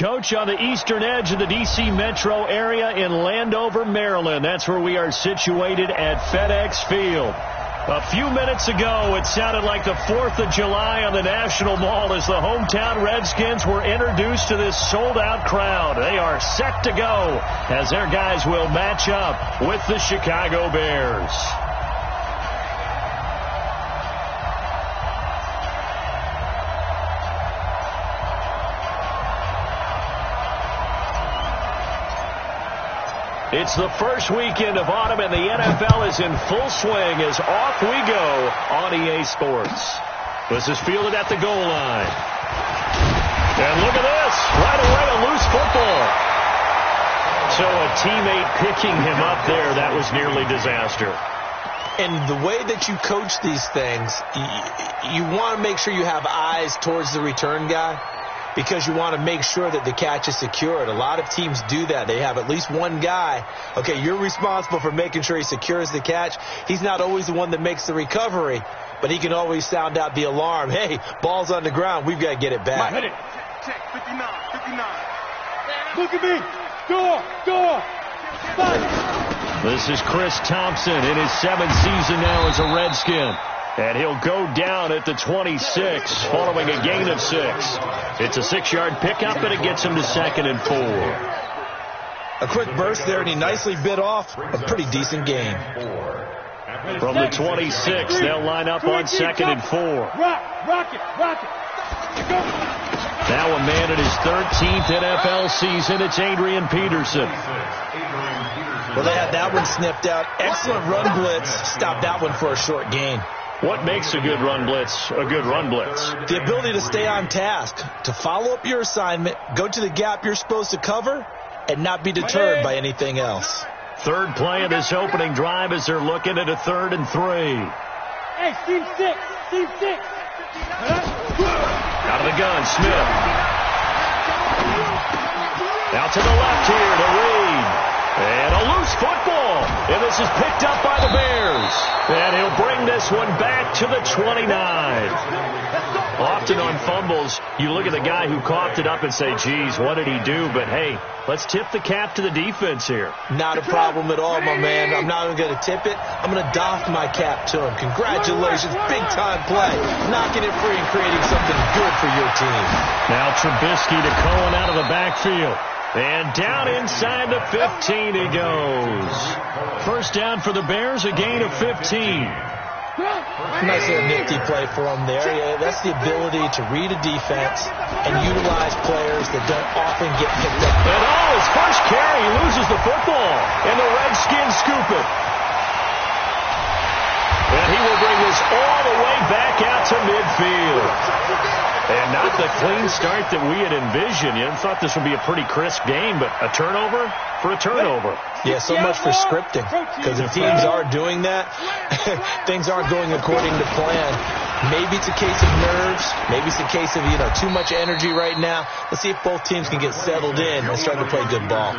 Coach, on the eastern edge of the D.C. metro area in Landover, Maryland. That's where we are situated at FedEx Field. A few minutes ago, it sounded like the 4th of July on the National Mall as the hometown Redskins were introduced to this sold-out crowd. They are set to go as their guys will match up with the Chicago Bears. It's the first weekend of autumn, and the NFL is in full swing as off we go on EA Sports. This is fielded at the goal line. And look at this. Right away, a loose football. So a teammate picking him up there, that was nearly disaster. And the way that you coach these things, you want to make sure you have eyes towards the return guy, because you want to make sure that the catch is secured. A lot of teams do that. They have at least one guy. Okay, you're responsible for making sure he secures the catch. He's not always the one that makes the recovery, but he can always sound out the alarm. Hey, ball's on the ground. We've got to get it back. Hit it. Check, 59. Look at me. Door. This is Chris Thompson in his 7th season now as a Redskin. And he'll go down at the 26 following a gain of 6. It's a 6-yard pickup, and it gets him to 2nd and 4. A quick burst there, and he nicely bit off a pretty decent gain. From the 26, they'll line up on 2nd and 4. Rock it. Now a man in his 13th NFL season, it's Adrian Peterson. Well, they had that one snipped out. Excellent run blitz. Stopped that one for a short gain. What makes a good run blitz a good run blitz? The ability to stay on task, to follow up your assignment, go to the gap you're supposed to cover, and not be deterred by anything else. Third play of this opening drive as they're looking at a 3rd and 3. Hey, team 6. Out of the gun, Smith. Out to the left here to Reed. And a loose football. And this is picked up by the Bears. And he'll bring this one back to the 29. Often on fumbles, you look at the guy who coughed it up and say, geez, what did he do? But, hey, let's tip the cap to the defense here. Not a problem at all, my man. I'm not even going to tip it. I'm going to doff my cap to him. Congratulations. Big-time play. Knocking it free and creating something good for your team. Now Trubisky to Cohen out of the backfield. And down inside the 15 he goes. First down for the Bears, a gain of 15. Nice little nifty play for him there. Yeah, that's the ability to read a defense and utilize players that don't often get picked up. And his first carry, he loses the football. And the Redskins scoop it. And he will bring this all the way back out to midfield. And not the clean start that we had envisioned. You thought this would be a pretty crisp game, but a turnover for a turnover. Yeah, so much for scripting. Because if teams are doing that, things aren't going according to plan. Maybe it's a case of nerves. Maybe it's a case of, too much energy right now. Let's see if both teams can get settled in and start to play good ball.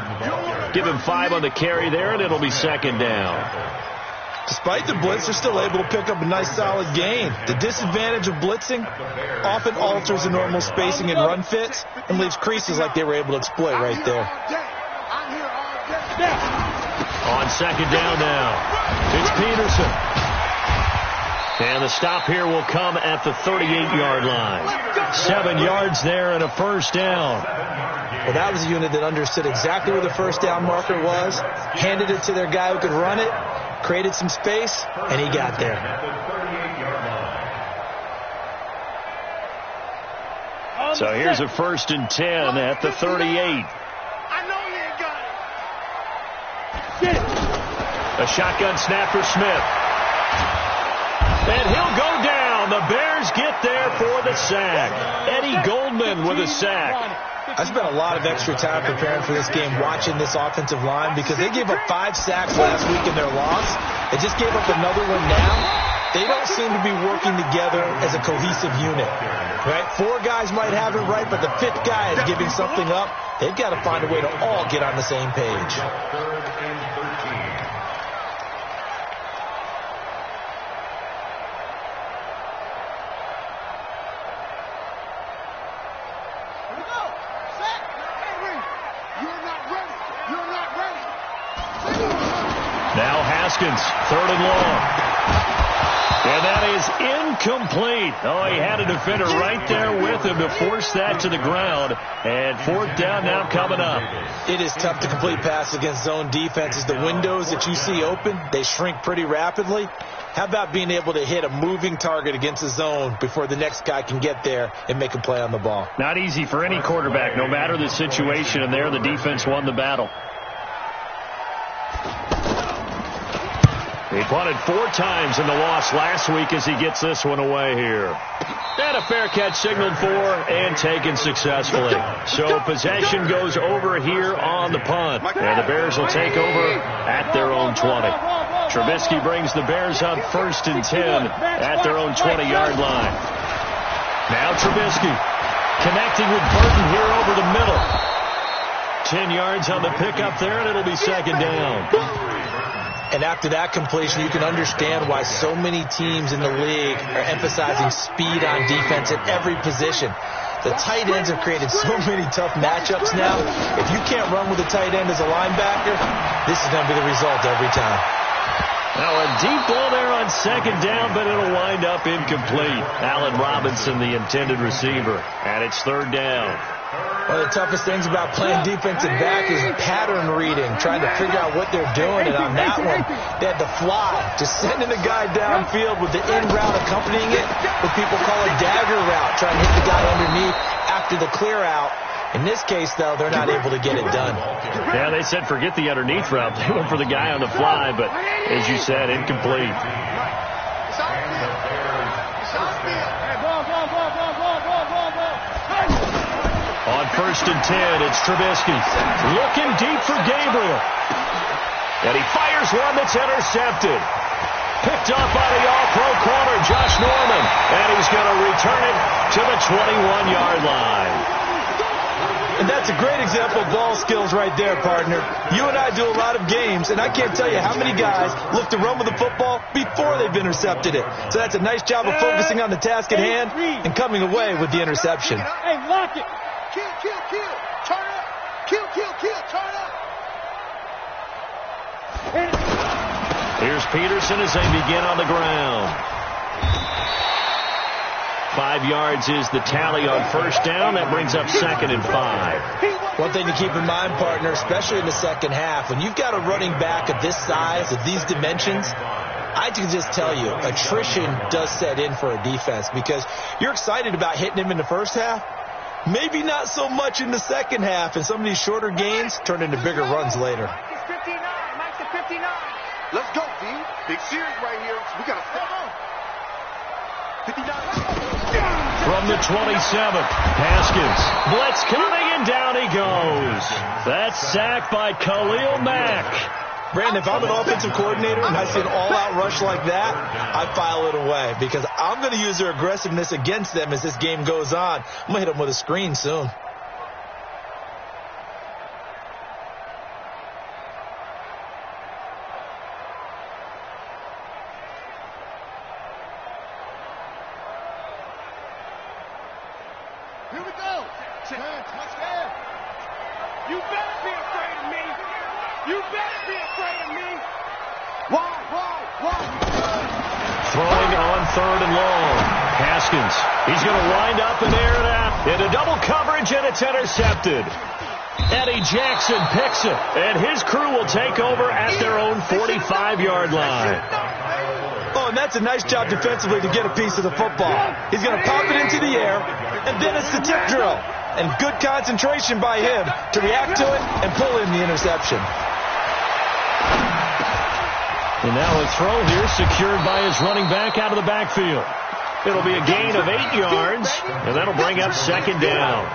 Give him 5 on the carry there, and it'll be 2nd down. Despite the blitz, they're still able to pick up a nice solid gain. The disadvantage of blitzing often alters the normal spacing and run fits and leaves creases like they were able to exploit right there. On 2nd down now, it's Peterson. And the stop here will come at the 38-yard line. 7 yards there and a first down. Well, that was a unit that understood exactly where the first down marker was, handed it to their guy who could run it, created some space, and he got there. So here's a 1st and 10 at the 38. I know you ain't got it. A shotgun snap for Smith. And he'll go down. The Bears get there for the sack. Eddie Goldman with a sack. I spent a lot of extra time preparing for this game watching this offensive line because they gave up 5 sacks last week in their loss. They just gave up another one now. They don't seem to be working together as a cohesive unit. Right? 4 guys might have it right, but the 5th guy is giving something up. They've got to find a way to all get on the same page. Redskins. 3rd and long. And that is incomplete. Oh, he had a defender right there with him to force that to the ground. And 4th down now coming up. It is tough to complete passes against zone defenses. The windows that you see open, they shrink pretty rapidly. How about being able to hit a moving target against the zone before the next guy can get there and make a play on the ball? Not easy for any quarterback, no matter the situation. And there, the defense won the battle. He punted 4 times in the loss last week as he gets this one away here. And a fair catch signaled for and taken successfully. So possession goes over here on the punt. And the Bears will take over at their own 20. Trubisky brings the Bears up 1st and 10 at their own 20-yard line. Now Trubisky connecting with Burton here over the middle. 10 yards on the pickup there, and it'll be 2nd down. And after that completion, you can understand why so many teams in the league are emphasizing speed on defense at every position. The tight ends have created so many tough matchups now. If you can't run with a tight end as a linebacker, this is going to be the result every time. Now a deep ball there on 2nd down, but it'll wind up incomplete. Allen Robinson, the intended receiver, and it's 3rd down. One of the toughest things about playing defensive back is pattern reading, trying to figure out what they're doing. And on that one, they had to fly, just sending the guy downfield with the in route accompanying it, what people call a dagger route, trying to hit the guy underneath after the clear out. In this case, though, they're not able to get it done. Yeah, they said forget the underneath route. They went for the guy on the fly, but as you said, incomplete. On 1st and 10, it's Trubisky. Looking deep for Gabriel. And he fires one that's intercepted. Picked up by the all-pro corner, Josh Norman. And he's going to return it to the 21-yard line. And that's a great example of ball skills right there, partner. You and I do a lot of games, and I can't tell you how many guys look to run with the football before they've intercepted it. So that's a nice job of focusing on the task at hand and coming away with the interception. Hey, lock it. Kill, kill, kill. Turn up. Kill, kill, kill. Turn up. Here's Peterson as they begin on the ground. 5 yards is the tally on 1st down. That brings up 2nd and 5. One thing to keep in mind, partner, especially in the second half, when you've got a running back of this size, of these dimensions, I can just tell you, attrition does set in for a defense because you're excited about hitting him in the first half. Maybe not so much in the second half, and some of these shorter gains turn into bigger runs later. Mike's at 59. Mike's at 59. Let's go, D. Big series right here. We got to step on. 59. From the 27th, Haskins. Blitz coming, and down he goes. That's sacked by Khalil Mack. Brandon, if I'm an offensive coordinator and I see an all-out rush like that, I file it away because I'm going to use their aggressiveness against them as this game goes on. I'm going to hit them with a screen soon. Here we go. Touchdown. You better be afraid of me. You better be afraid of me. Why? Throwing on 3rd and long. Haskins. He's going to wind up and air it out. Into double coverage, and it's intercepted. Eddie Jackson picks it, and his crew will take over at their own 45-yard line. Oh, and that's a nice job defensively to get a piece of the football. He's going to pop it into the air, and then it's the tip drill. And good concentration by him to react to it and pull in the interception. And now a throw here secured by his running back out of the backfield. It'll be a gain of 8 yards, and that'll bring up 2nd down.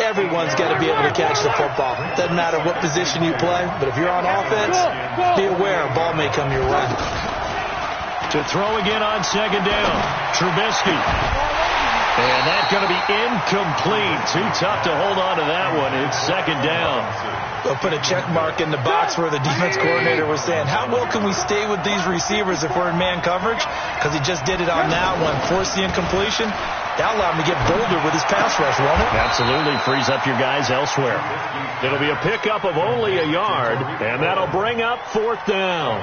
Everyone's got to be able to catch the football. Doesn't matter what position you play, but if you're on offense, be aware a ball may come your way. To throw again on 2nd down, Trubisky. And that's going to be incomplete. Too tough to hold on to that one. It's second down. They'll put a check mark in the box where the defense coordinator was saying, how well can we stay with these receivers if we're in man coverage? Because he just did it on that one. Forced the incompletion. That allowed him to get bolder with his pass rush, won't it? Absolutely. Frees up your guys elsewhere. It'll be a pickup of only a yard, and that'll bring up fourth down.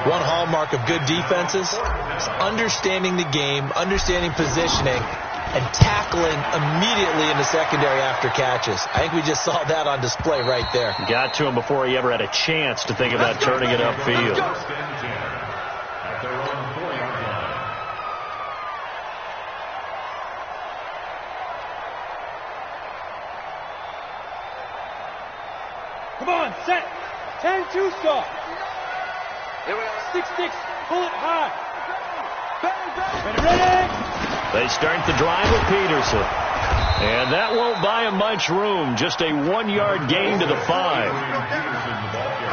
One hallmark of good defenses is understanding the game, understanding positioning, and tackling immediately in the secondary after catches. I think we just saw that on display right there. Got to him before he ever had a chance to think about turning it upfield. Come on, set. 10-2 stop. 6-6, pull it high. Ready? They start the drive with Peterson. And that won't buy him much room. Just a 1-yard gain to the 5.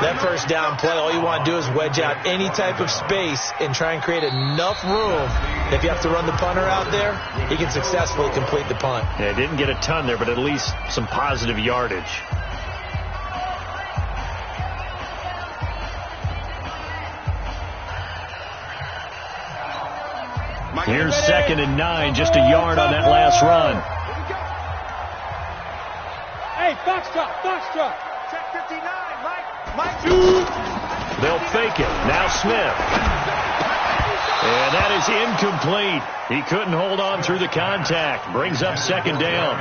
That first down play, all you want to do is wedge out any type of space and try and create enough room. If you have to run the punter out there, he can successfully complete the punt. Yeah, didn't get a ton there, but at least some positive yardage. Here's 2nd and 9, just a yard on that last run. Hey, box drop. Check 59, Mike. They'll fake it. Now Smith. And that is incomplete. He couldn't hold on through the contact. Brings up 2nd down.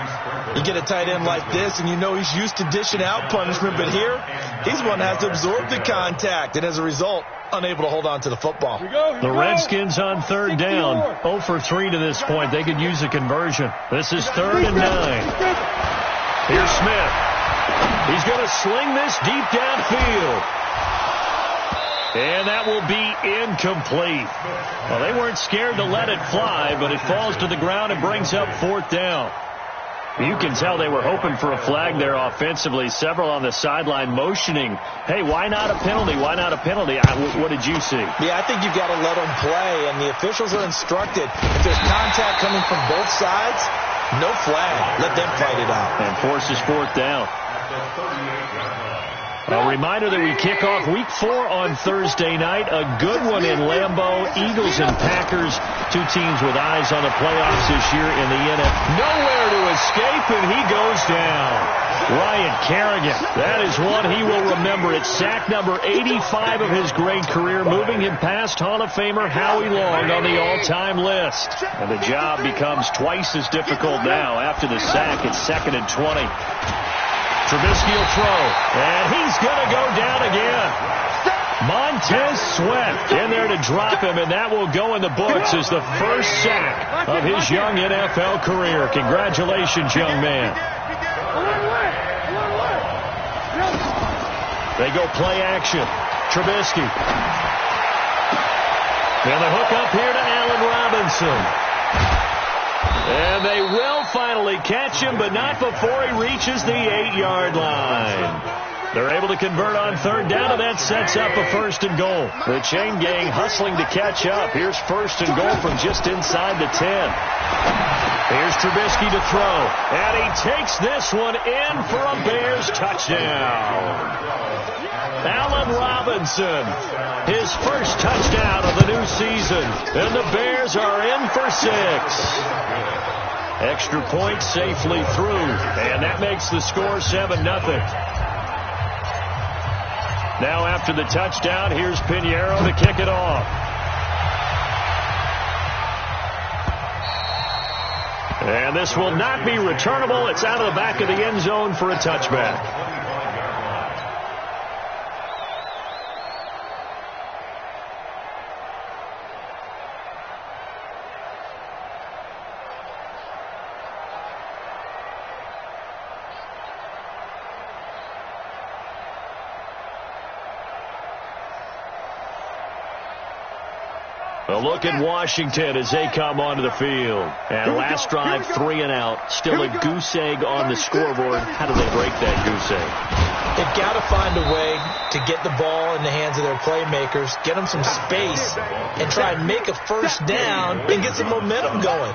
You get a tight end like this, and you know he's used to dishing out punishment, but here, he's one that has to absorb the contact, and as a result, unable to hold on to the football. The Redskins on 3rd down. 0 for 3 to this point. They could use a conversion. This is 3rd and 9. Here's Smith. He's going to sling this deep downfield. And that will be incomplete. Well, they weren't scared to let it fly, but it falls to the ground and brings up 4th down. You can tell they were hoping for a flag there offensively. Several on the sideline motioning, hey, why not a penalty? Why not a penalty? What did you see? Yeah, I think you've got to let them play, and the officials are instructed. If there's contact coming from both sides, no flag. Let them fight it out. And forces 4th down. A reminder that we kick off Week 4 on Thursday night. A good one in Lambeau. Eagles and Packers, two teams with eyes on the playoffs this year in the NFL. Nowhere to escape, and he goes down. Ryan Kerrigan, that is one he will remember. It's sack number 85 of his great career, moving him past Hall of Famer Howie Long on the all-time list. And the job becomes twice as difficult now. After the sack, it's 2nd and 20. Trubisky will throw, and he's going to go down again. Montez Sweat in there to drop him, and that will go in the books as the first sack of his young NFL career. Congratulations, young man. They go play action. Trubisky. And the hook up here to Allen Robinson. And they will finally catch him, but not before he reaches the 8-yard line. They're able to convert on 3rd down, and that sets up a 1st and goal. The chain gang hustling to catch up. Here's 1st and goal from just inside the 10. Here's Trubisky to throw, and he takes this one in for a Bears touchdown. Allen Robinson, his first touchdown of the new season, and the Bears are in for 6. Extra point safely through, and that makes the score 7-0. Now after the touchdown, here's Pinheiro to kick it off. And this will not be returnable. It's out of the back of the end zone for a touchback. A look at Washington as they come onto the field. And last drive, 3 and out. Still a goose egg on the scoreboard. How do they break that goose egg? They've got to find a way to get the ball in the hands of their playmakers, get them some space, and try and make a first down and get some momentum going.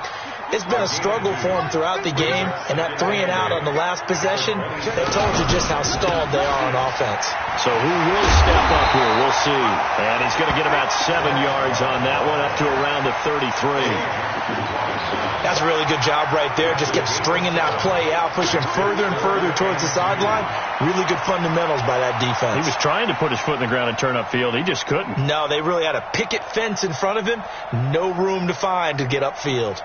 It's been a struggle for him throughout the game, and that 3 and out on the last possession, that told you just how stalled they are on offense. So who will step up here? We'll see. And he's going to get about 7 yards on that one, up to around the 33. That's a really good job right there. Just kept stringing that play out, pushing further and further towards the sideline. Really good fundamentals by that defense. He was trying to put his foot in the ground and turn upfield. He just couldn't. No, they really had a picket fence in front of him. No room to find to get upfield.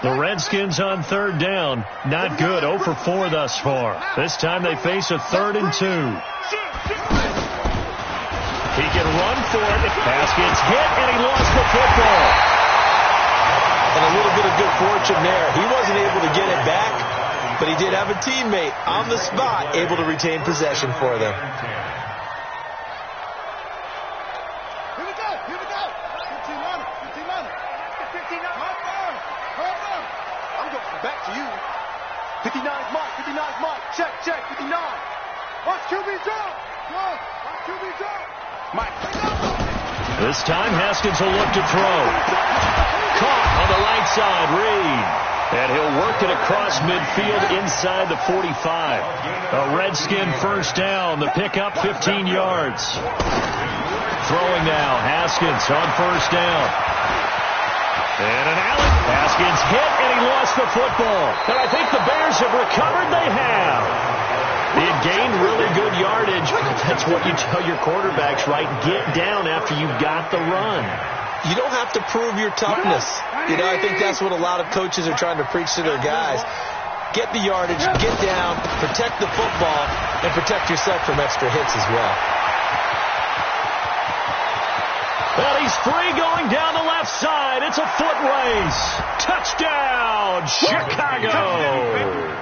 The Redskins on 3rd down. Not good. 0 for 4 thus far. This time they face a 3rd and 2. He can run for it. Pass gets hit, and he lost the football. And a little bit of good fortune there. He wasn't able to get it back, but he did have a teammate on the spot able to retain possession for them. Here we go. Here we go. 15 runner. 15 runner. 15 runner. I'm going back to you. 59 is Mike. 59 is Mike. Check, check. 59. Watch QB drop. Watch QB drop. Mike. This time Haskins will look to throw. Caught on the right side. Reed. And he'll work it across midfield inside the 45. A Redskin first down. The pickup 15 yards. Throwing now. Haskins on first down. And an alley. Haskins hit, and he lost the football. And I think the Bears have recovered. They have. They had gained really good yardage. That's what you tell your quarterbacks, right? Get down after you've got the run. You don't have to prove your toughness. You know, I think that's what a lot of coaches are trying to preach to their guys. Get the yardage, get down, protect the football, and protect yourself from extra hits as well. Well, he's free going down the left side. It's a foot race. Touchdown, Chicago.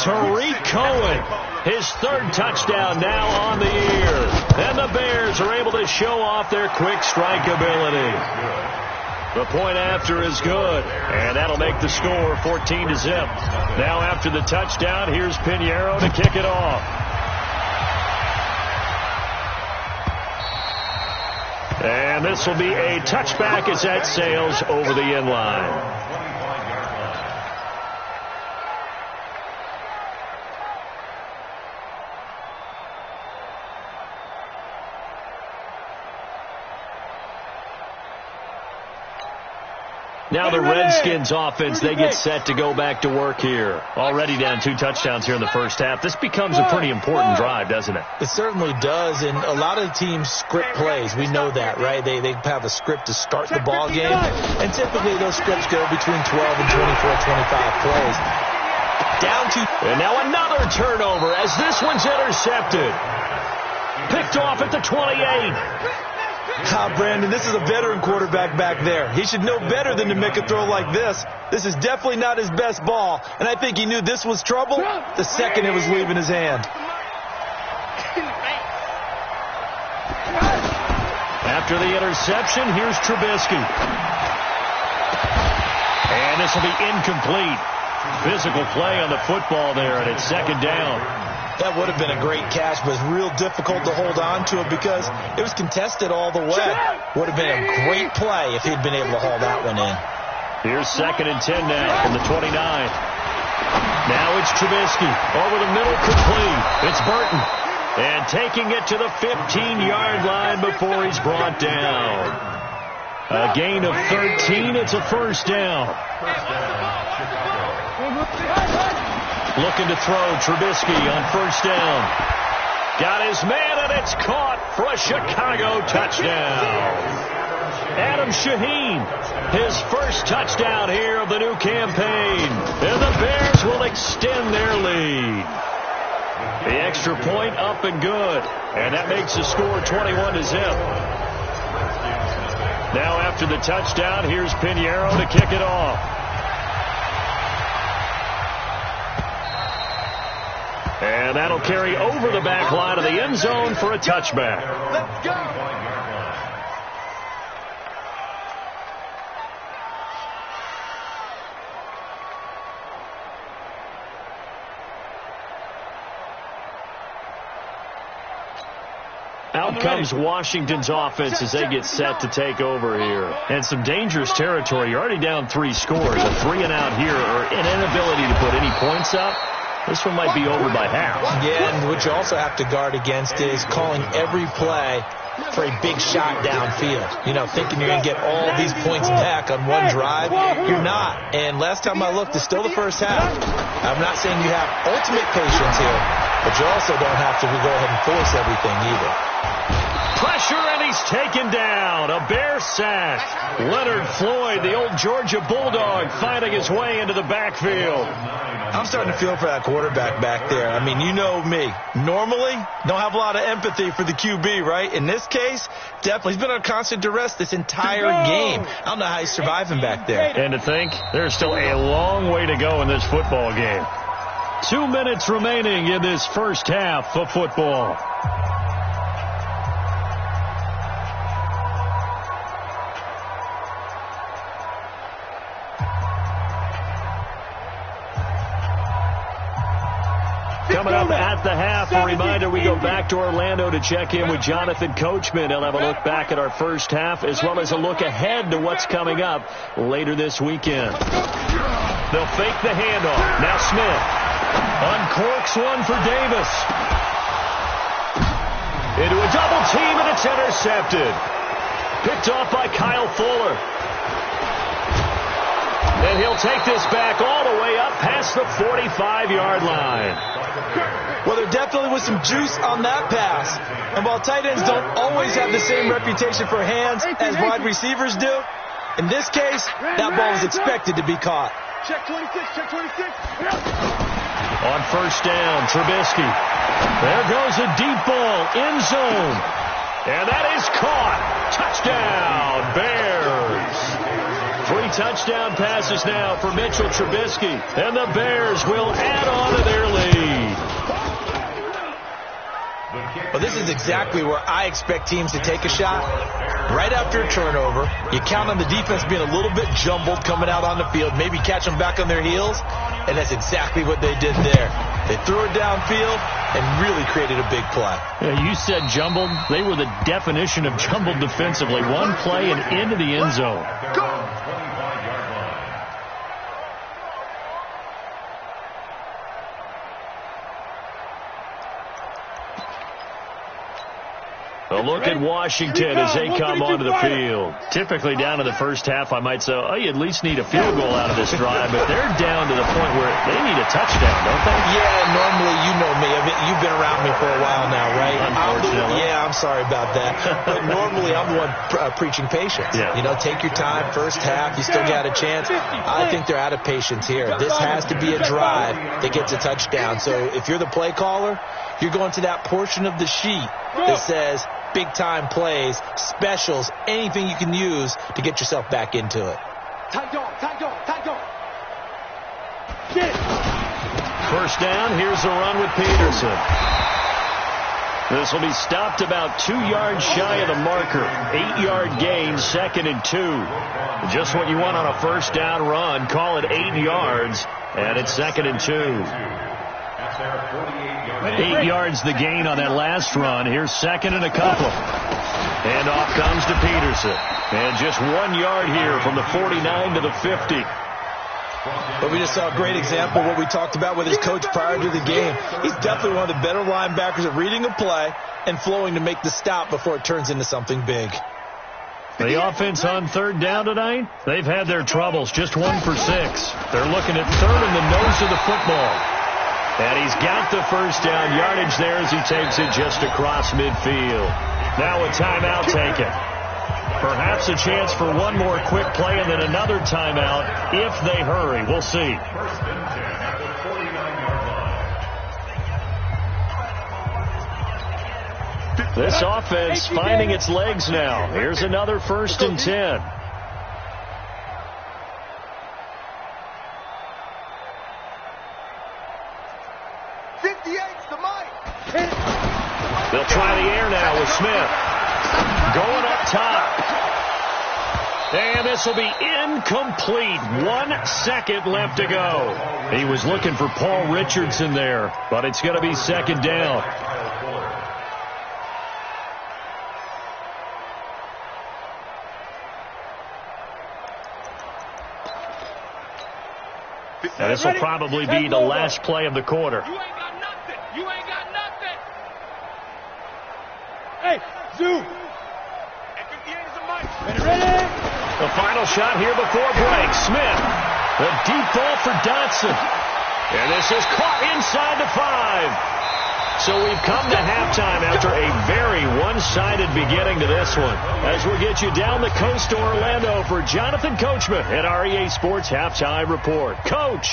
Tariq Cohen, his 3rd touchdown now on the year. And the Bears are able to show off their quick strike ability. The point after is good, and that'll make the score 14-0. Now after the touchdown, here's Pinheiro to kick it off. And this will be a touchback as that sails over the end line. Now the Redskins offense, they get set to go back to work here. Already down 2 touchdowns here in the first half. This becomes a pretty important drive, doesn't it? It certainly does, and a lot of the teams script plays. We know that, right? They have a script to start the ball game, and typically those scripts go between 12 and 24, 25 plays. Down to... And now another turnover as this one's intercepted. Picked off at the 28. Brandon, this is a veteran quarterback back there. He should know better than to make a throw like this. This is definitely not his best ball, and I think he knew this was trouble the second it was leaving his hand. After the interception, here's Trubisky. And this will be incomplete. Physical play on the football there, and it's 2nd down. That would have been a great catch, but it's real difficult to hold on to it because it was contested all the way. Would have been a great play if he'd been able to haul that one in. Here's 2nd and 10 now from the 29. Now it's Trubisky. Over the middle, complete. It's Burton. And taking it to the 15-yard line before he's brought down. A gain of 13. It's a first down. Looking to throw, Trubisky on first down. Got his man, and it's caught for a Chicago touchdown. Adam Shaheen, his first touchdown here of the new campaign. And the Bears will extend their lead. The extra point up and good. And that makes the score 21-0. Now after the touchdown, here's Pinheiro to kick it off. And that'll carry over the back line of the end zone for a touchback. Let's go. Out comes Washington's offense as they get set to take over here. And some dangerous territory. You're already down 3 scores. A 3-and-out here, or an inability to put any points up. This one might be over by half. Yeah, and what you also have to guard against is calling every play for a big shot downfield. You know, thinking you're going to get all these points back on one drive. You're not. And last time I looked, it's still the first half. I'm not saying you have ultimate patience here, but you also don't have to go ahead and force everything either. Pressure, and he's taken down. A Bear sack. Leonard Floyd, the old Georgia Bulldog, finding his way into the backfield. I'm starting to feel for that quarterback back there. I mean, you know me. Normally, don't have a lot of empathy for the QB, right? In this case, definitely. He's been under constant duress this entire game. I don't know how he's surviving back there. And to think, there's still a long way to go in this football game. 2 minutes remaining in this first half of football. Coming up at the half, a reminder, we go back to Orlando to check in with Jonathan Coachman. He'll have a look back at our first half as well as a look ahead to what's coming up later this weekend. They'll fake the handoff. Now Smith uncorks one for Davis. Into a double team, and it's intercepted. Picked off by Kyle Fuller. And he'll take this back all the way up past the 45-yard line. Well, there definitely was some juice on that pass. And while tight ends don't always have the same reputation for hands as wide receivers do, in this case, that ball was expected to be caught. Check 26, check 26. On first down, Trubisky. There goes a deep ball, end zone. And that is caught. Touchdown, Bears. 3 touchdown passes now for Mitchell Trubisky. And the Bears will add on to their lead. Well, this is exactly where I expect teams to take a shot. Right after a turnover, you count on the defense being a little bit jumbled coming out on the field, maybe catch them back on their heels, and that's exactly what they did there. They threw it downfield and really created a big play. Yeah, you said jumbled. They were the definition of jumbled defensively. One play and into the end zone. A look at Washington as they come onto the field. Typically down to the first half, I might say, oh, you at least need a field goal out of this drive, but they're down to the point where they need a touchdown, don't they? Yeah, normally, you know me. I mean, you've been around me for a while now, right? Unfortunately. I'm sorry about that. But normally, I'm the one preaching patience. Yeah. You know, take your time. First half, you still got a chance. I think they're out of patience here. This has to be a drive that gets a touchdown. So if you're the play caller, you're going to that portion of the sheet that says big-time plays, specials, anything you can use to get yourself back into it. Tight dog, tight dog, tight dog. First down, here's the run with Peterson. This will be stopped about 2 yards shy of the marker. 8-yard gain, 2nd and 2. Just what you want on a first down run. Call it 8 yards, and it's 2nd and 2. 8 yards the gain on that last run. Here's 2nd and a couple. And off comes to Peterson. And just 1 yard here from the 49 to the 50. But we just saw a great example of what we talked about with his coach prior to the game. He's definitely one of the better linebackers at reading a play and flowing to make the stop before it turns into something big. The offense on third down tonight, they've had their troubles. Just 1 for 6. They're looking at third in the nose of the football. And he's got the first down yardage there as he takes it just across midfield. Now a timeout taken. Perhaps a chance for one more quick play and then another timeout if they hurry. We'll see. This offense finding its legs now. Here's another 1st and 10. They'll try the air now with Smith. Going up top. And this will be incomplete. 1 second left to go. He was looking for Paul Richardson there, but it's going to be 2nd down. And this will probably be the last play of the quarter. You ain't got nothing. You ain't got nothing. Hey, Zoo. At 58 is a mic. Ready? The final shot here before break. Smith. The deep ball for Dotson. And this is caught inside the 5. So we've come to halftime after a very one-sided beginning to this one. As we get you down the coast to Orlando for Jonathan Coachman at our EA Sports Halftime Report. Coach.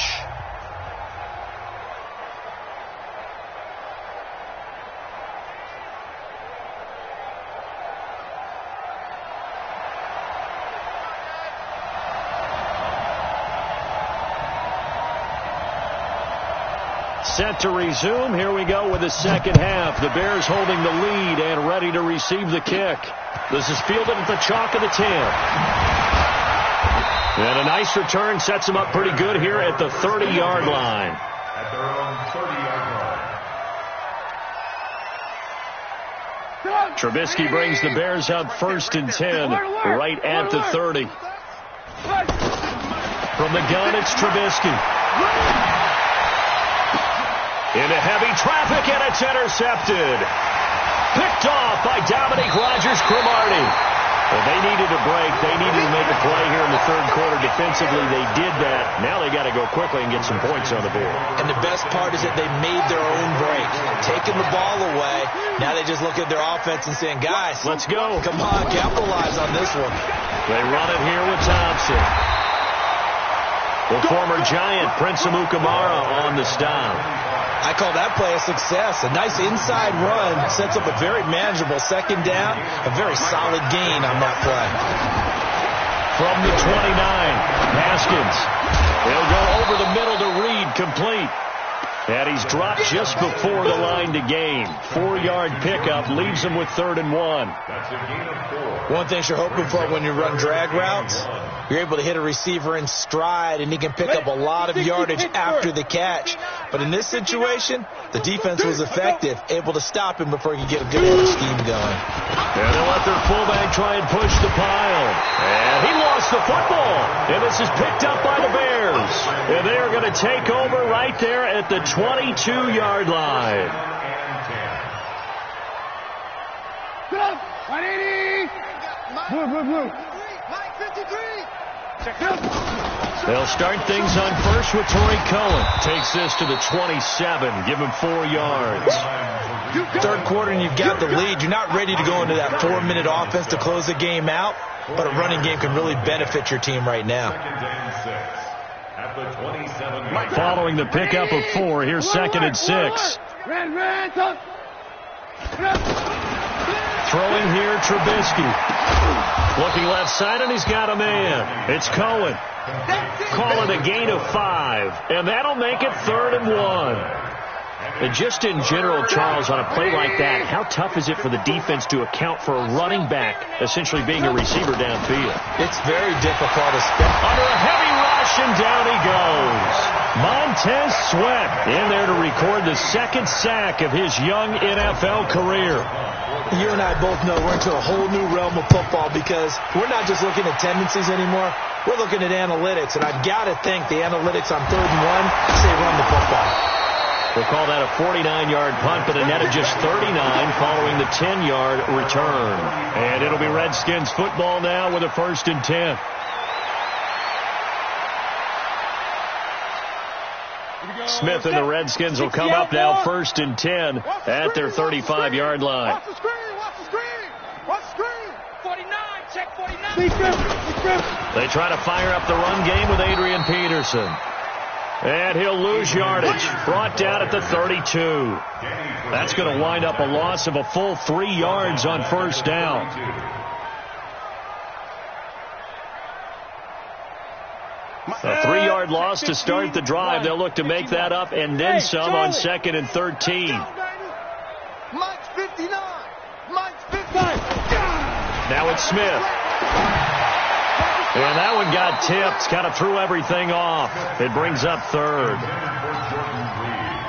Set to resume. Here we go with the second half. The Bears holding the lead and ready to receive the kick. This is fielded at the chalk of the 10. And a nice return sets them up pretty good here at the 30-yard line. At their own 30-yard line. Trubisky brings the Bears up 1st and 10, right at the 30. From the gun, it's Trubisky. Into heavy traffic, and it's intercepted. Picked off by Dominique Rodgers-Cromartie. Well, they needed a break. They needed to make a play here in the third quarter. Defensively, they did that. Now they got to go quickly and get some points on the board. And the best part is that they made their own break. Taking the ball away. Now they just look at their offense and saying, guys, let's go. Come on, capitalize on this one. They run it here with Thompson. The former Giant, Prince Amukamara, on the stop. I call that play a success. A nice inside run sets up a very manageable second down. A very solid gain on that play. From the 29, Haskins. He'll go over the middle to Reed, complete. And he's dropped just before the line to gain. 4-yard pickup leaves him with 3rd and 1. That's a gain of 4. One thing you're hoping for when you run drag routes, you're able to hit a receiver in stride, and he can pick up a lot of yardage after the catch. But in this situation, the defense was effective, able to stop him before he could get a good other scheme going. And they'll let their fullback try and push the pile. And he lost the football. And this is picked up by the Bears. And they are going to take over right there at the 22-yard line. Good up. 180. Blue. Mike 53. Check it out. They'll start things on first with Torrey Cohen. Takes this to the 27. Give him 4 yards. Third quarter and you've got the lead. You're not ready to go into that 4-minute offense to close the game out, but a running game can really benefit your team right now. At the 27. Following the pickup of 4, here's 2nd and 6. Throwing here, Trubisky. Looking left side, and he's got a man. It's Cohen. Call it a gain of 5, and that'll make it 3rd and 1. And just in general, Charles, on a play like that, how tough is it for the defense to account for a running back essentially being a receiver downfield? It's very difficult, especially under a heavy rush, and down he goes. Montez Sweat in there to record the 2nd sack of his young NFL career. You and I both know we're into a whole new realm of football because we're not just looking at tendencies anymore. We're looking at analytics, and I've got to think the analytics on 3rd and 1 say run the football. We'll call that a 49-yard punt, but a net of just 39 following the 10-yard return. And it'll be Redskins football now with a 1st and 10. Smith and the Redskins will come up now 1st and 10 at their 35-yard line. Watch the screen. 49. Check 49. They try to fire up the run game with Adrian Peterson. And he'll lose yardage. Brought down at the 32. That's going to wind up a loss of a full 3 yards on 1st down. A 3-yard loss to start the drive. They'll look to make that up and then some on 2nd and 13. Mike's 59. Now it's Smith. And that one got tipped. Kind of threw everything off. It brings up 3rd.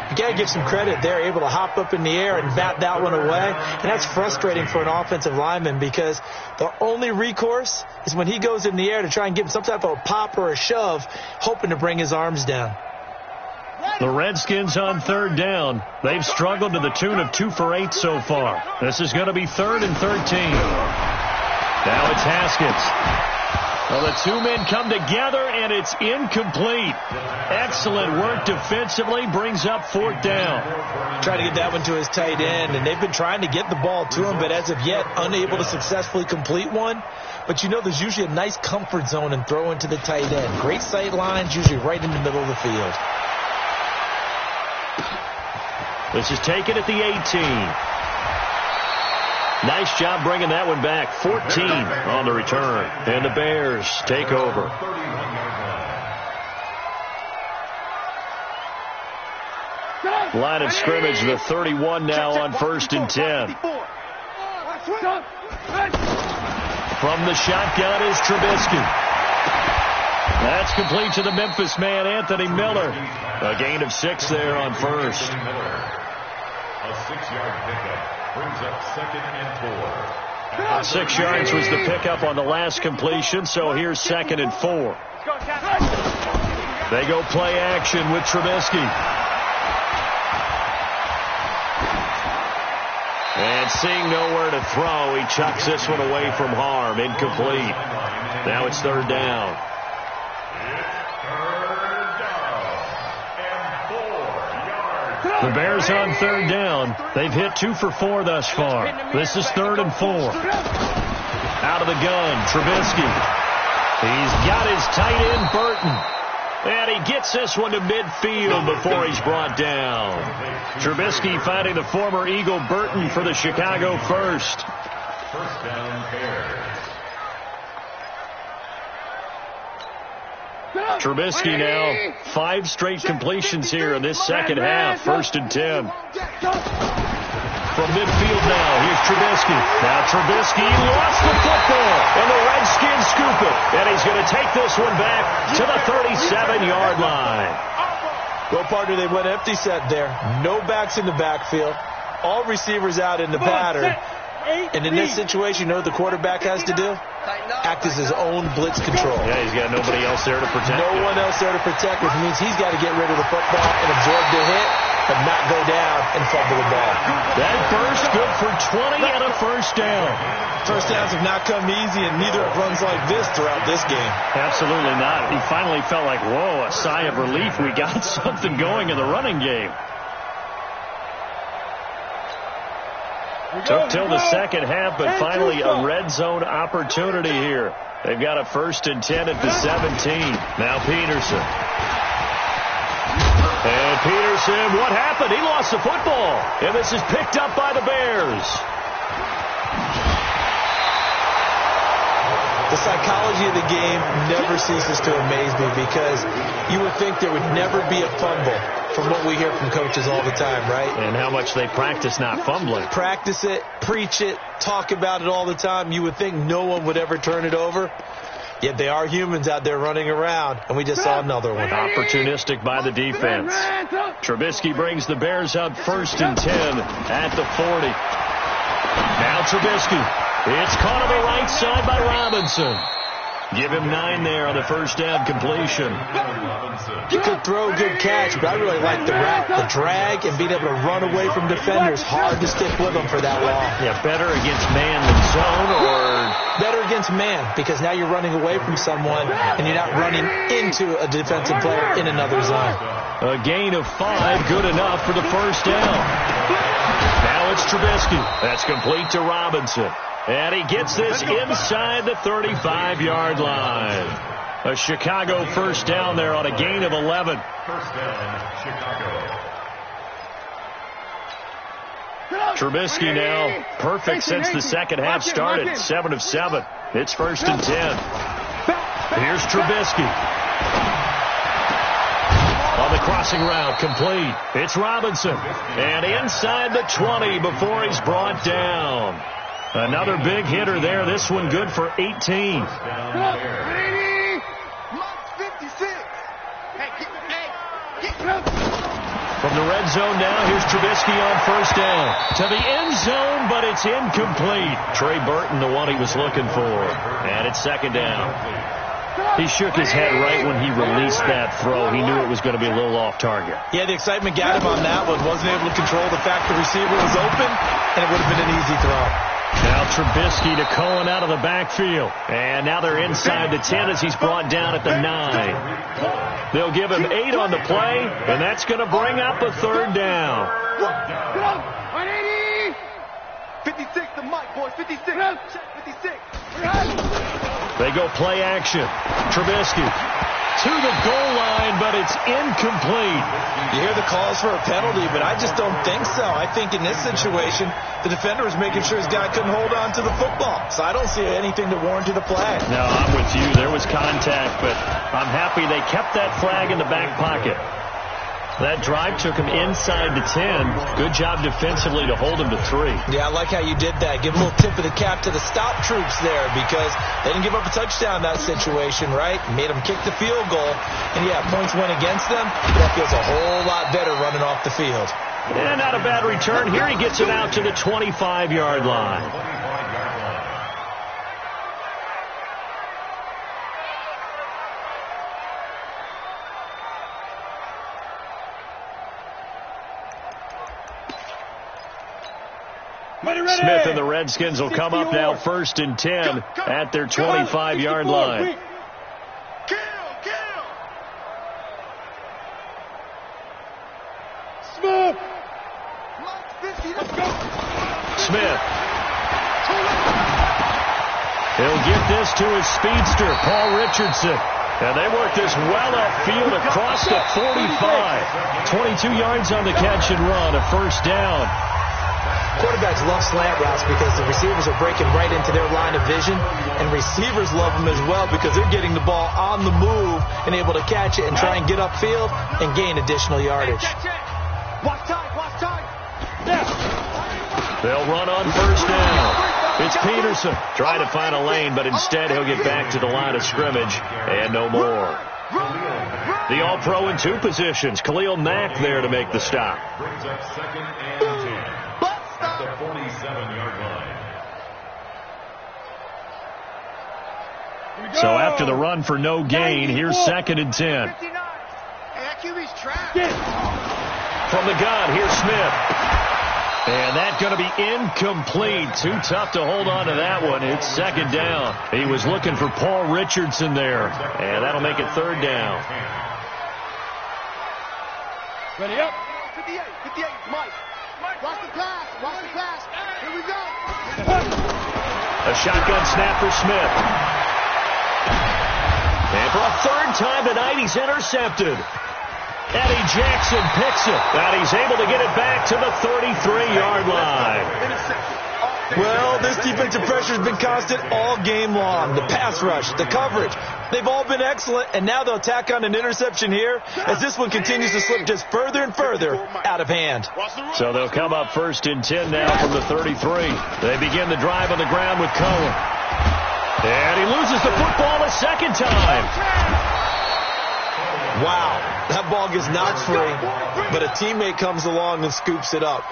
You got to give some credit. They're able to hop up in the air and bat that one away. And that's frustrating for an offensive lineman because the only recourse is when he goes in the air to try and give him some type of a pop or a shove, hoping to bring his arms down. The Redskins on third down. They've struggled to the tune of 2 for 8 so far. This is going to be 3rd and 13. Now it's Haskins. Well, the two men come together, and it's incomplete. Excellent work defensively, brings up 4th down. Try to get that one to his tight end, and they've been trying to get the ball to him, but as of yet, unable to successfully complete one. But you know there's usually a nice comfort zone in throwing to the tight end. Great sight lines, usually right in the middle of the field. This is taken at the 18. Nice job bringing that one back. 14 on the return. And the Bears take over. Line of scrimmage, the 31 now on 1st and 10. From the shotgun is Trubisky. That's complete to the Memphis man, Anthony Miller. A gain of 6 there on 1st. A 6-yard pickup. Brings up 2nd and 4. 6 yards was the pickup on the last completion, so here's 2nd and 4. They go play action with Trubisky. And seeing nowhere to throw, he chucks this one away from harm. Incomplete. Now it's 3rd down. The Bears on 3rd down. They've hit 2 for 4 thus far. This is 3rd and 4. Out of the gun, Trubisky. He's got his tight end, Burton. And he gets this one to midfield before he's brought down. Trubisky finding the former Eagle Burton for the Chicago first. 1st down, Bears. Trubisky now 5 straight completions here in this second half. 1st and 10. From midfield now, here's Trubisky. Now Trubisky lost the football, and the Redskins scoop it. And he's going to take this one back to the 37-yard line. Well, partner, they went empty set there. No backs in the backfield. All receivers out in the pattern. And in this situation, you know what the quarterback has to do? Act as his own blitz control. Yeah, he's got nobody else there to protect him. No one else there to protect, which means he's got to get rid of the football and absorb the hit, but not go down and fumble the ball. That burst good for 20 and a 1st down. First downs have not come easy, and neither have runs like this throughout this game. Absolutely not. He finally felt like, whoa, a sigh of relief. We got something going in the running game. Took till the second half, but finally a red zone opportunity here. They've got a 1st and 10 at the 17. Now Peterson. And Peterson, what happened? He lost the football. And this is picked up by the Bears. The psychology of the game never ceases to amaze me because you would think there would never be a fumble from what we hear from coaches all the time, right? And how much they practice not fumbling. Practice it, preach it, talk about it all the time. You would think no one would ever turn it over. Yet they are humans out there running around, and we just saw another one. Opportunistic by the defense. Trubisky brings the Bears up 1st and 10 at the 40. Now Trubisky. It's caught on the right side by Robinson. Give him 9 there on the 1st down completion. Good throw, good catch, but I really like the route, the drag, and being able to run away from defenders. Hard to stick with them for that long. Yeah, better against man than zone, or better against man, because now you're running away from someone, and you're not running into a defensive player in another zone. A gain of 5, good enough for the 1st down. Now it's Trubisky. That's complete to Robinson. And he gets this inside the 35-yard line. A Chicago 1st down there on a gain of 11. 1st down, Chicago. Trubisky now perfect since the second half started. 7 of 7. It's 1st and 10. Here's Trubisky. On the crossing route, complete. It's Robinson. And inside the 20 before he's brought down. Another big hitter there. This one good for 18. From the red zone now, here's Trubisky on first down. To the end zone, but it's incomplete. Trey Burton, the one he was looking for. And it's second down. He shook his head right when he released that throw. He knew it was going to be a little off target. Yeah, the excitement got him on that one. Wasn't able to control the fact the receiver was open, and it would have been an easy throw. Now Trubisky to Cohen out of the backfield. And now they're inside the 10 as he's brought down at the 9. They'll give him 8 on the play, and that's going to bring up a third down. 56 to Mike, boys. 56. Check 56. They go play action. Trubisky to the goal line, but it's incomplete. You hear the calls for a penalty, but I just don't think so. I think in this situation, the defender was making sure his guy couldn't hold on to the football. So I don't see anything to warrant the flag. No, I'm with you. There was contact, but I'm happy they kept that flag in the back pocket. That drive took him inside the 10. Good job defensively to hold him to 3. Yeah, I like how you did that. Give a little tip of the cap to the stop troops there because they didn't give up a touchdown in that situation, right? Made them kick the field goal. And, yeah, points went against them. But that feels a whole lot better running off the field. And not a bad return. Here he gets it out to the 25-yard line. Smith and the Redskins will come up now first and 10 at their 25-yard line. Smith. He'll get this to his speedster, Paul Richardson. And they work this well upfield across the 45. 22 yards on the catch and run, a first down. Quarterbacks love slant routes because the receivers are breaking right into their line of vision, and receivers love them as well because they're getting the ball on the move and able to catch it and try and get upfield and gain additional yardage. Watch time. They'll run on first down. It's Peterson trying to find a lane, but instead he'll get back to the line of scrimmage and no more. The All-Pro in 2 positions. Khalil Mack there to make the stop. Brings up second and 10 at the 47-yard line. So after the run for no gain, here's second and 10. From the gun, here's Smith. And that's going to be incomplete. Too tough to hold on to that one. It's second down. He was looking for Paul Richardson there. And that'll make it third down. Ready up. 58, Mike. Watch the pass. Here we go. A shotgun snap for Smith. And for a third time tonight, he's intercepted. Eddie Jackson picks it, and he's able to get it back to the 33-yard line. Well, this defensive pressure has been constant all game long. The pass rush, the coverage, they've all been excellent, and now they'll tack on an interception here as this one continues to slip just further and further out of hand. So they'll come up first and 10 now from the 33. They begin the drive on the ground with Cohen. And he loses the football a second time. Wow, that ball gets knocked free, but a teammate comes along and scoops it up.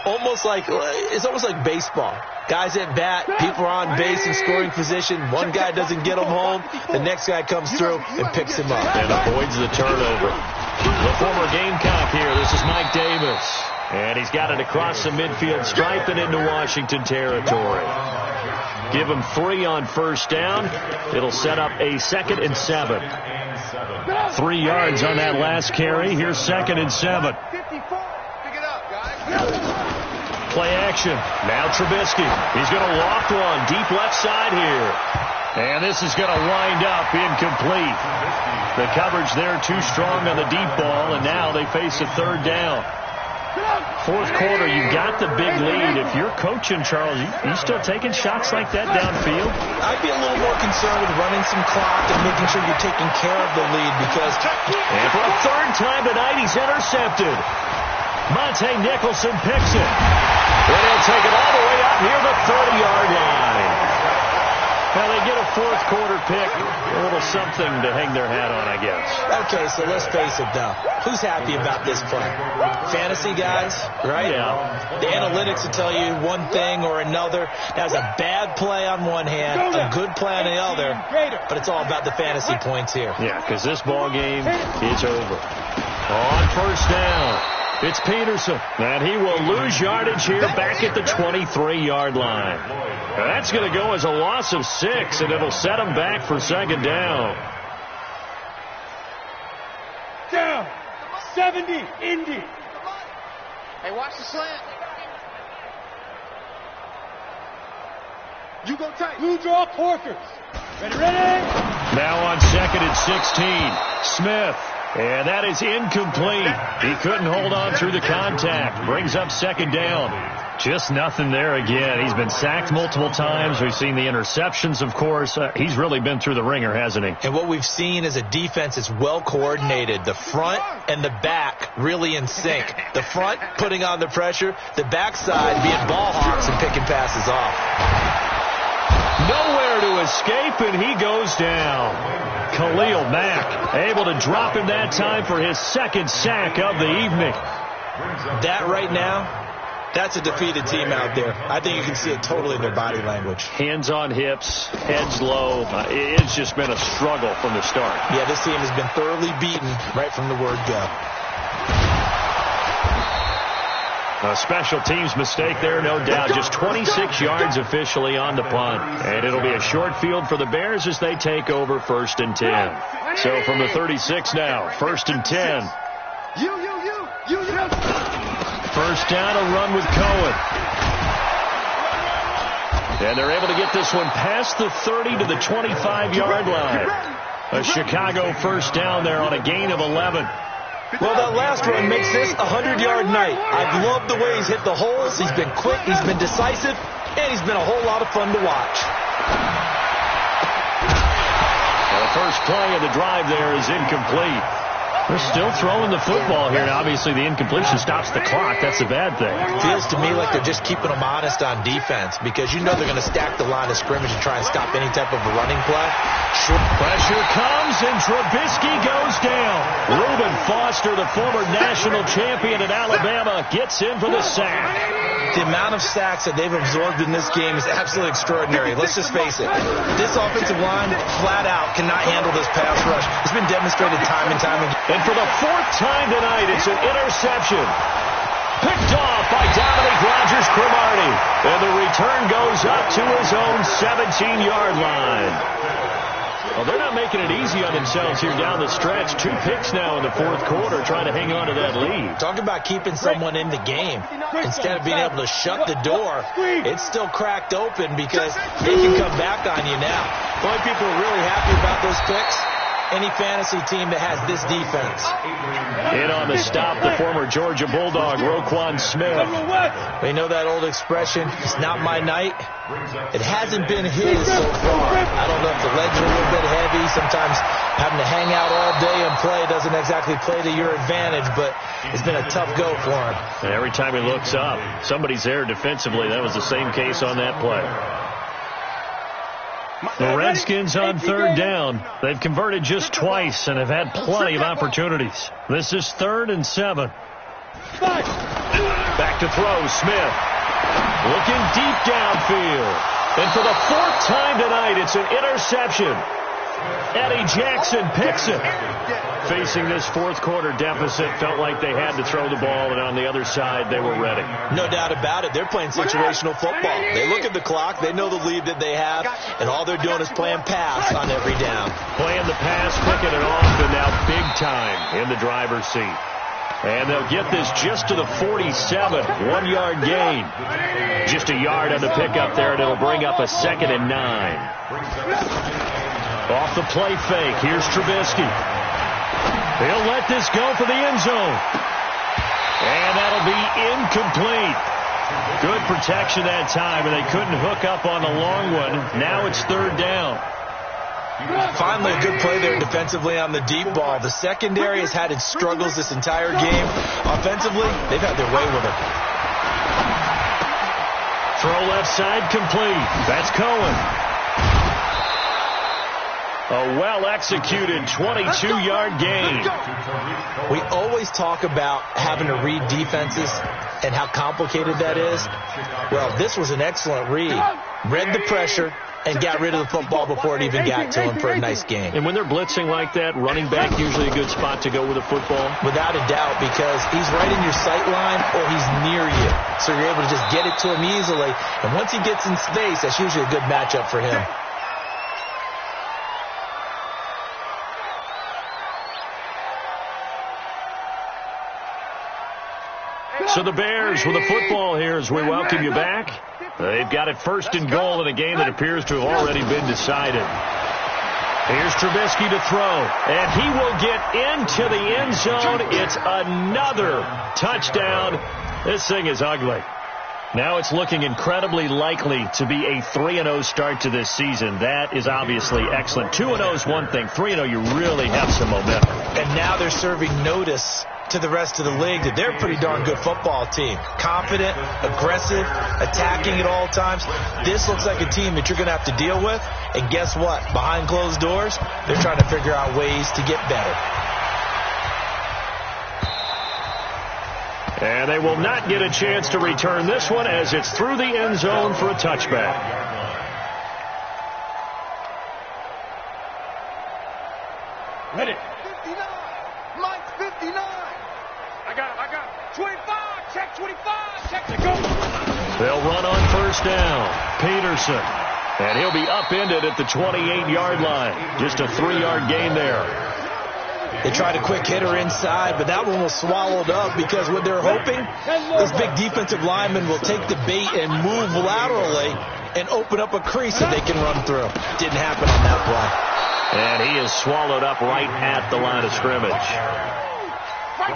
It's almost like baseball. Guys at bat, people are on base in scoring position. One guy doesn't get him home. The next guy comes through and picks him up. And avoids the turnover. The former Gamecock here. This is Mike Davis. And he's got it across the midfield stripe and into Washington territory. Give him 3 on first down. It'll set up a second and 7. 3 yards on that last carry. Here's second and 7. Play action. Now Trubisky. He's going to loft one deep left side here. And this is going to wind up incomplete. The coverage there too strong on the deep ball, and now they face a third down. Fourth quarter, you got the big lead. If you're coaching, Charles, you still taking shots like that downfield? I'd be a little more concerned with running some clock and making sure you're taking care of the lead because... And for a third time tonight, he's intercepted. Monte Nicholson picks it. And he'll take it all the way out near the 30-yard line. Now they get a a fourth quarter pick. A little something to hang their hat on, I guess. Okay, so let's face it, though. Who's happy about this play? Fantasy guys, right? Yeah. The analytics will tell you one thing or another. That's a bad play on one hand, a good play on the other, but it's all about the fantasy points here. Yeah, because this ball game is over. On first down, it's Peterson, and he will lose yardage here back at the 23-yard line. Now, that's going to go as a loss of 6, and it'll set him back for second down. Down. 70, Indy. Hey, watch the slant. You go tight. Blue draw Corkers. Ready. Now on second and 16, Smith. And that is incomplete. He couldn't hold on through the contact. Brings up second down. Just nothing there again. He's been sacked multiple times. We've seen the interceptions, of course. He's really been through the ringer, hasn't he? And what we've seen is a defense that's well coordinated. The front and the back really in sync. The front putting on the pressure. The backside being ball hawks and picking passes off. Nowhere to escape, and he goes down. Khalil Mack able to drop him that time for his second sack of the evening. That right now, that's a defeated team out there. I think you can see it totally in their body language. Hands on hips, heads low. It's just been a struggle from the start. Yeah, this team has been thoroughly beaten right from the word go. A special teams mistake there, no doubt. Just 26 yards officially on the punt. And it'll be a short field for the Bears as they take over first and 10. So from the 36 now, first and 10. You. First down, a run with Cohen. And they're able to get this one past the 30 to the 25-yard line. A Chicago first down there on a gain of 11. Well, that last run makes this a 100-yard night. I've loved the way he's hit the holes. He's been quick, he's been decisive, and he's been a whole lot of fun to watch. The first play of the drive there is incomplete. They're still throwing the football here, and obviously the incompletion stops the clock. That's a bad thing. Feels to me like they're just keeping them honest on defense because you know they're going to stack the line of scrimmage and try and stop any type of a running play. Pressure comes, and Trubisky goes down. Reuben Foster, the former national champion at Alabama, gets in for the sack. The amount of sacks that they've absorbed in this game is absolutely extraordinary. Let's just face it. This offensive line, flat out, cannot handle this pass rush. It's been demonstrated time and time again. And for the fourth time tonight, it's an interception. Picked off by Dominique Rodgers-Cromartie. And the return goes up to his own 17-yard line. Well, they're not making it easy on themselves here down the stretch. 2 picks now in the fourth quarter trying to hang on to that lead. Talk about keeping someone in the game. Instead of being able to shut the door, it's still cracked open because they can come back on you now. The only people who are really happy about those picks, any fantasy team that has this defense. In on the stop, the former Georgia Bulldog, Roquan Smith. They know that old expression, it's not my night. It hasn't been his so far. I don't know if the legs are a little bit heavy. Sometimes having to hang out all day and play doesn't exactly play to your advantage, but it's been a tough go for him. And every time he looks up, somebody's there defensively. That was the same case on that play. The Redskins on third down. They've converted just twice and have had plenty of opportunities. This is 3rd and 7. Back to throw, Smith. Looking deep downfield. And for the 4th time tonight, it's an interception. Eddie Jackson picks it. Facing this fourth quarter deficit, felt like they had to throw the ball, and on the other side, they were ready. No doubt about it. They're playing situational football. They look at the clock, they know the lead that they have, and all they're doing is playing pass on every down. Playing the pass, picking it off, and now big time in the driver's seat. And they'll get this just to the 47, 1-yard gain. Just a yard on the pickup there, and it'll bring up a 2nd and 9. Off the play fake, here's Trubisky. He'll let this go for the end zone. And that'll be incomplete. Good protection that time, and they couldn't hook up on the long one. Now it's 3rd down. Finally, a good play there defensively on the deep ball. The secondary has had its struggles this entire game. Offensively, they've had their way with it. Throw left side complete. That's Cohen. well executed 22-yard gain. We always talk about having to read defenses and how complicated that is. Well, this was an excellent read. Read the pressure and got rid of the football before it even got to him for a nice gain. And when they're blitzing like that, running back usually a good spot to go with a football? Without a doubt, because he's right in your sight line or he's near you. So you're able to just get it to him easily. And once he gets in space, that's usually a good matchup for him. So the Bears with the football here as we welcome you back. They've got it first and goal in a game that appears to have already been decided. Here's Trubisky to throw, and he will get into the end zone. It's another touchdown. This thing is ugly. Now it's looking incredibly likely to be a 3-0 start to this season. That is obviously excellent. 2-0 is one thing. 3-0, you really have some momentum. And now they're serving notice to the rest of the league that they're a pretty darn good football team. Confident, aggressive, attacking at all times. This looks like a team that you're going to have to deal with. And guess what? Behind closed doors, they're trying to figure out ways to get better. And they will not get a chance to return this one as it's through the end zone for a touchback. Ready. 59. Mike's 59. I got him. 25. Check 25. Check to go. They'll run on first down. Peterson. And he'll be upended at the 28-yard line. Just a 3-yard gain there. They tried a quick hitter inside, but that one was swallowed up because what they're hoping, this big defensive lineman will take the bait and move laterally and open up a crease that they can run through. Didn't happen on that play. And he is swallowed up right at the line of scrimmage.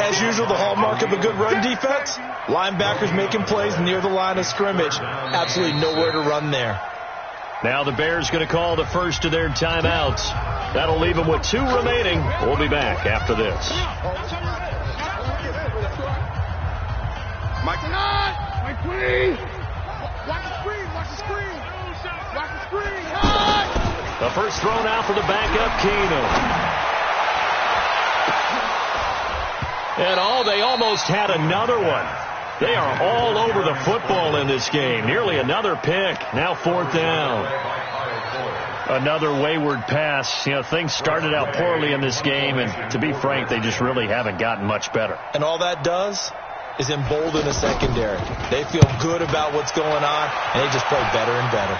As usual, the hallmark of a good run defense, linebackers making plays near the line of scrimmage. Absolutely nowhere to run there. Now the Bears going to call the first of their timeouts. That'll leave them with 2 remaining. We'll be back after this. Mike 9. Mike 3. Watch the screen. Watch the screen. Watch the screen. The first throw now for the backup, Keenum. And they almost had another one. They are all over the football in this game. Nearly another pick. Now 4th down. Another wayward pass. You know, things started out poorly in this game, and to be frank, they just really haven't gotten much better. And all that does is embolden the secondary. They feel good about what's going on, and they just play better and better.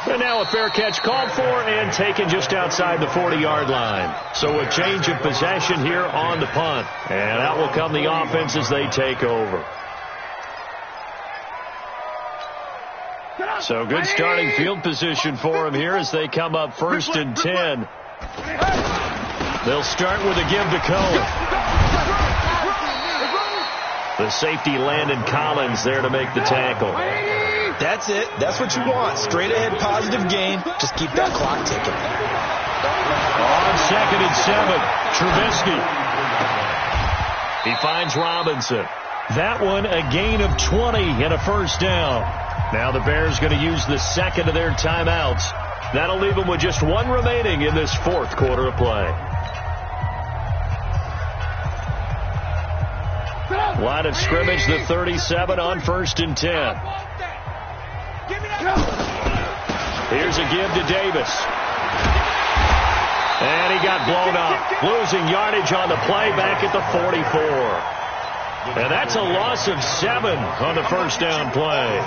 And now a fair catch called for and taken just outside the 40-yard line. So a change of possession here on the punt. And out will come the offense as they take over. So good starting field position for them here as they come up 1st and 10. They'll start with a give to Cohen. The safety Landon Collins there to make the tackle. That's it. That's what you want. Straight ahead positive gain. Just keep that clock ticking. On 2nd and 7, Trubisky. He finds Robinson. That one a gain of 20 and a first down. Now the Bears going to use the second of their timeouts. That'll leave them with just 1 remaining in this 4th quarter of play. Line of scrimmage, the 37 on 1st and 10. Here's a give to Davis. And he got blown up. Losing yardage on the play back at the 44. And that's a loss of 7 on the first down play.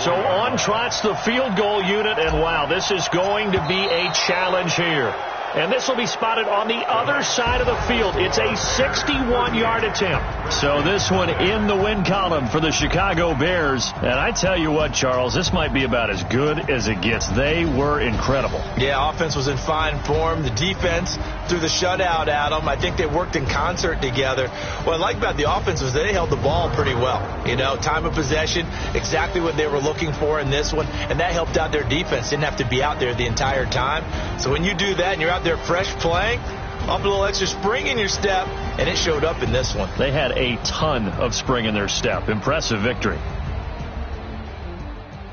So on trots the field goal unit, and wow, this is going to be a challenge here. And this will be spotted on the other side of the field. It's a 61-yard attempt. So this one in the win column for the Chicago Bears. And I tell you what, Charles, this might be about as good as it gets. They were incredible. Yeah, offense was in fine form. The defense threw the shutout at them. I think they worked in concert together. What I like about the offense was they held the ball pretty well. You know, time of possession, exactly what they were looking for in this one. And that helped out their defense. Didn't have to be out there the entire time. So when you do that and you're out there fresh playing, up a little extra spring in your step, and it showed up in this one. They had a ton of spring in their step. Impressive victory.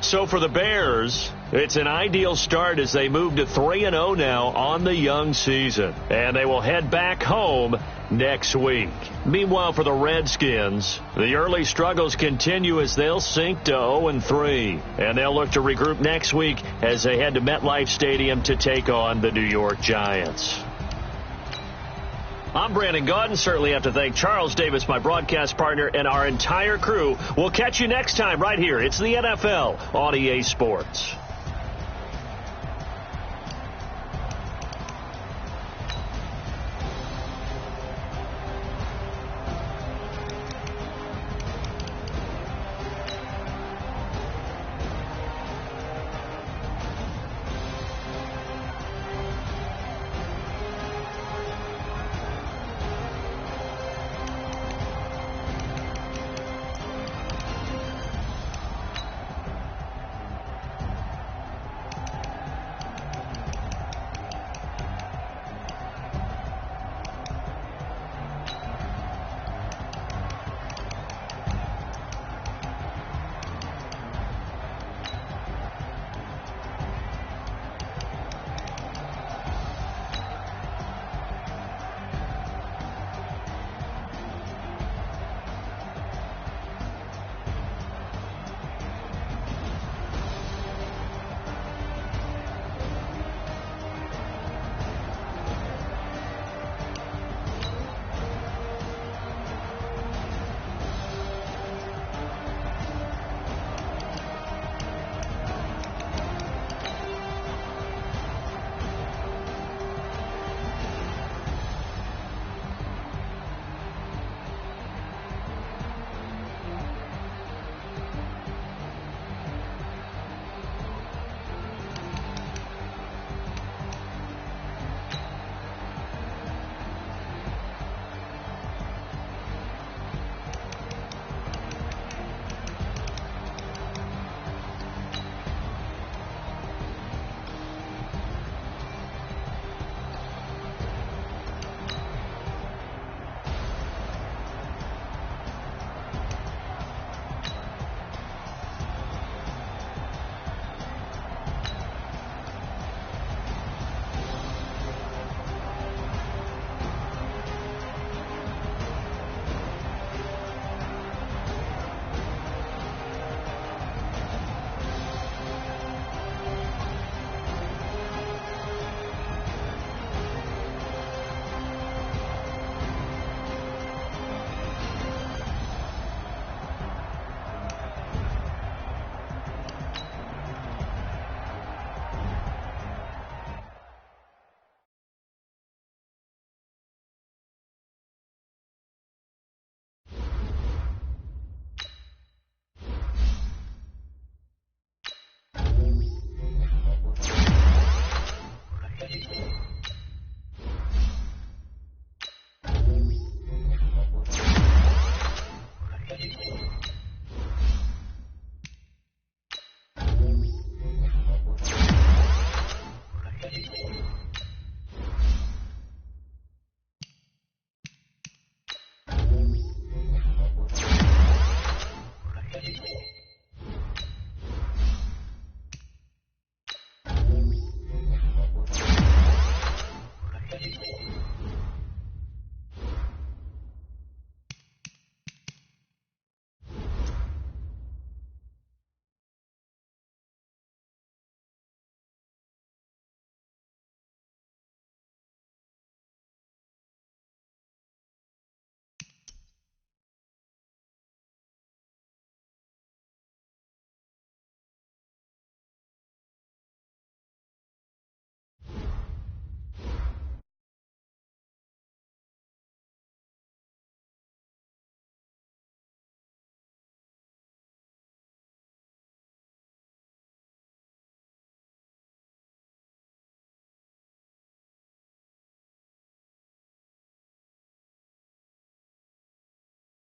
So for the Bears, it's an ideal start as they move to 3-0 now on the young season. And they will head back home next week. Meanwhile, for the Redskins, the early struggles continue as they'll sink to 0-3. And they'll look to regroup next week as they head to MetLife Stadium to take on the New York Giants. I'm Brandon Gaudin. Certainly have to thank Charles Davis, my broadcast partner, and our entire crew. We'll catch you next time right here. It's the NFL on EA Sports.